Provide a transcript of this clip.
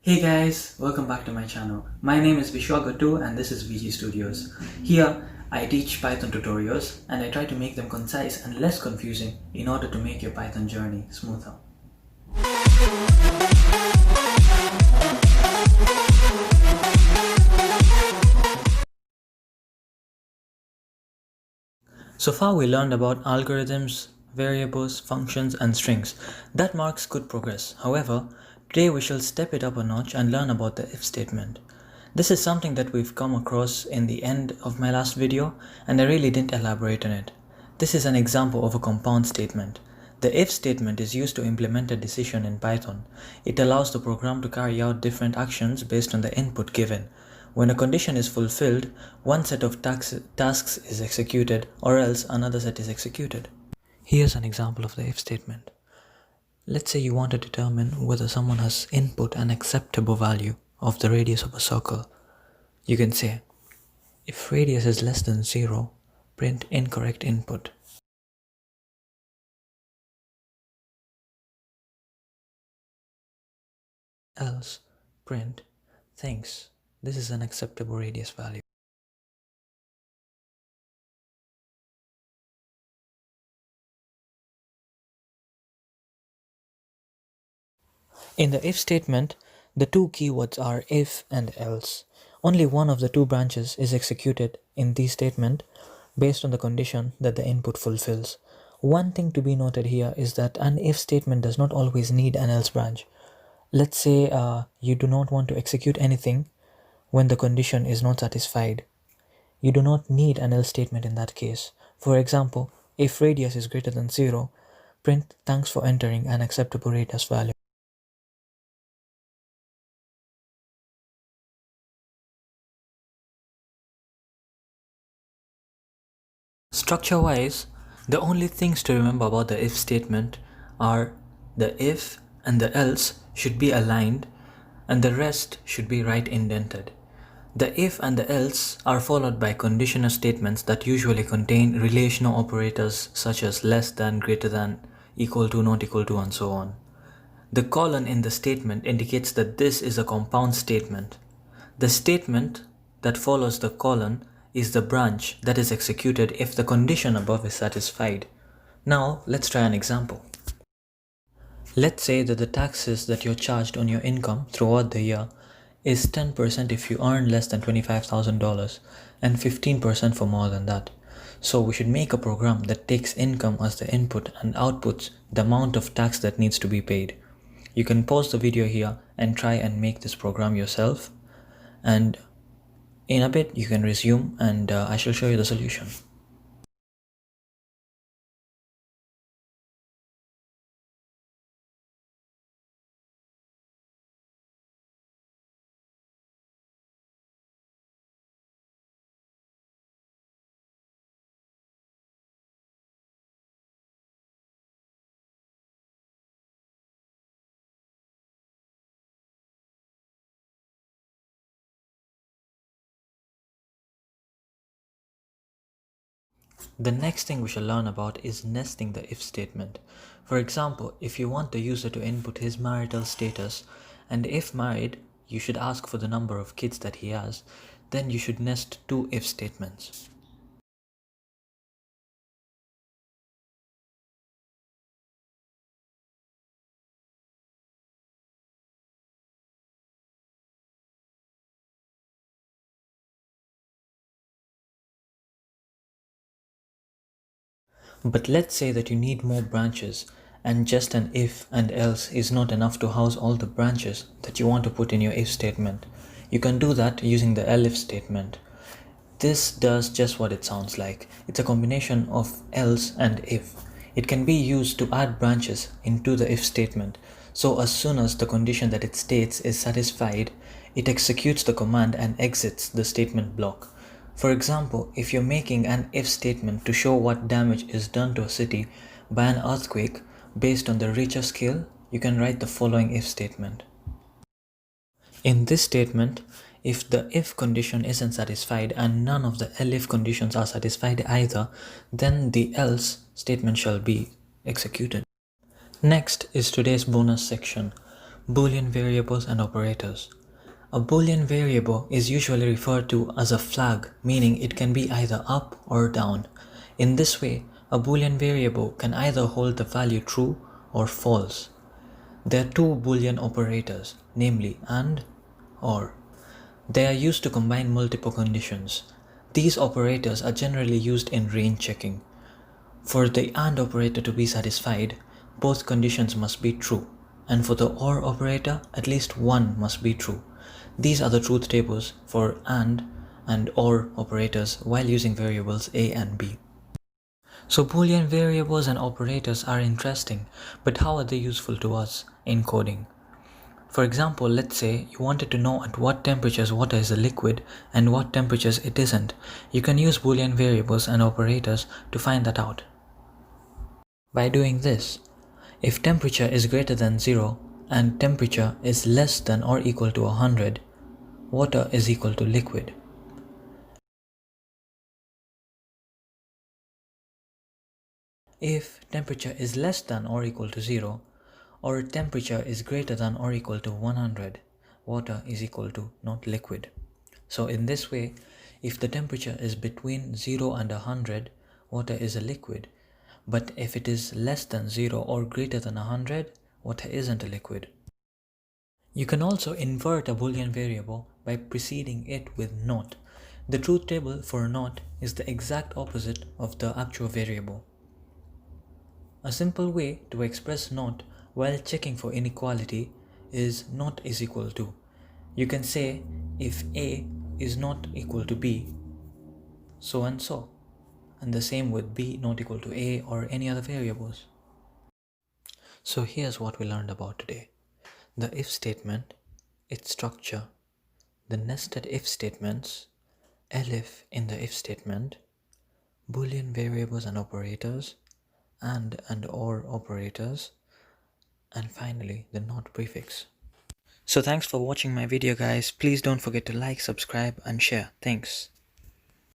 Hey guys, welcome back to my channel. My name is Vishwagatu and this is VG Studios. Here, I teach Python tutorials and I try to make them concise and less confusing in order to make your Python journey smoother. So far we learned about algorithms, variables, functions and strings. That marks good progress. However, today we shall step it up a notch and learn about the if statement. This is something that we've come across in the end of my last video and I really didn't elaborate on it. This is an example of a compound statement. The if statement is used to implement a decision in Python. It allows the program to carry out different actions based on the input given. When a condition is fulfilled, one set of tasks is executed or else another set is executed. Here's an example of the if statement. Let's say you want to determine whether someone has input an acceptable value of the radius of a circle. You can say, if radius is less than 0, print incorrect input. Else, print, thanks, this is an acceptable radius value. In the if statement, the two keywords are if and else. Only one of the two branches is executed in the statement based on the condition that the input fulfills. One thing to be noted here is that an if statement does not always need an else branch. Let's say you do not want to execute anything when the condition is not satisfied. You do not need an else statement in that case. For example, if radius is greater than 0, print thanks for entering an acceptable radius value. Structure-wise, the only things to remember about the if statement are the if and the else should be aligned and the rest should be right indented. The if and the else are followed by conditional statements that usually contain relational operators such as less than, greater than, equal to, not equal to, and so on. The colon in the statement indicates that this is a compound statement. The statement that follows the colon is the branch that is executed if the condition above is satisfied. Now, let's try an example. Let's say that the taxes that you're charged on your income throughout the year is 10% if you earn less than $25,000 and 15% for more than that. So we should make a program that takes income as the input and outputs the amount of tax that needs to be paid. You can pause the video here and try and make this program yourself, and in a bit you can resume and I shall show you the solution. The next thing we shall learn about is nesting the if statement. For example, if you want the user to input his marital status, and if married, you should ask for the number of kids that he has, then you should nest two if statements. But let's say that you need more branches and just an if and else is not enough to house all the branches that you want to put in your if statement. You can do that using the elif statement. This does just what it sounds like. It's a combination of else and if. It can be used to add branches into the if statement. So as soon as the condition that it states is satisfied, it executes the command and exits the statement block. For example, if you're making an if statement to show what damage is done to a city by an earthquake based on the Richter scale, you can write the following if statement. In this statement, if the if condition isn't satisfied and none of the elif conditions are satisfied either, then the else statement shall be executed. Next is today's bonus section. Boolean variables and operators. A Boolean variable is usually referred to as a flag, meaning it can be either up or down. In this way, a Boolean variable can either hold the value true or false. There are two Boolean operators, namely AND, OR. They are used to combine multiple conditions. These operators are generally used in range checking. For the AND operator to be satisfied, both conditions must be true, and for the OR operator, at least one must be true. These are the truth tables for and OR operators while using variables a and b. So Boolean variables and operators are interesting, but how are they useful to us in coding? For example, let's say you wanted to know at what temperatures water is a liquid and what temperatures it isn't. You can use Boolean variables and operators to find that out. By doing this, if temperature is greater than 0 and temperature is less than or equal to 100, water is equal to liquid. If temperature is less than or equal to 0, or temperature is greater than or equal to 100, water is equal to not liquid. So in this way, if the temperature is between 0 and 100, water is a liquid. But if it is less than 0 or greater than 100, water isn't a liquid. You can also invert a Boolean variable by preceding it with not. The truth table for not is the exact opposite of the actual variable. A simple way to express not while checking for inequality is not is equal to. You can say if A is not equal to B, so and so. And the same with B not equal to A or any other variables. So here's what we learned about today. The if statement, its structure, the nested if statements, elif in the if statement, Boolean variables and operators, and or operators, and finally the not prefix. So thanks for watching my video guys. Please don't forget to like, subscribe and share. Thanks.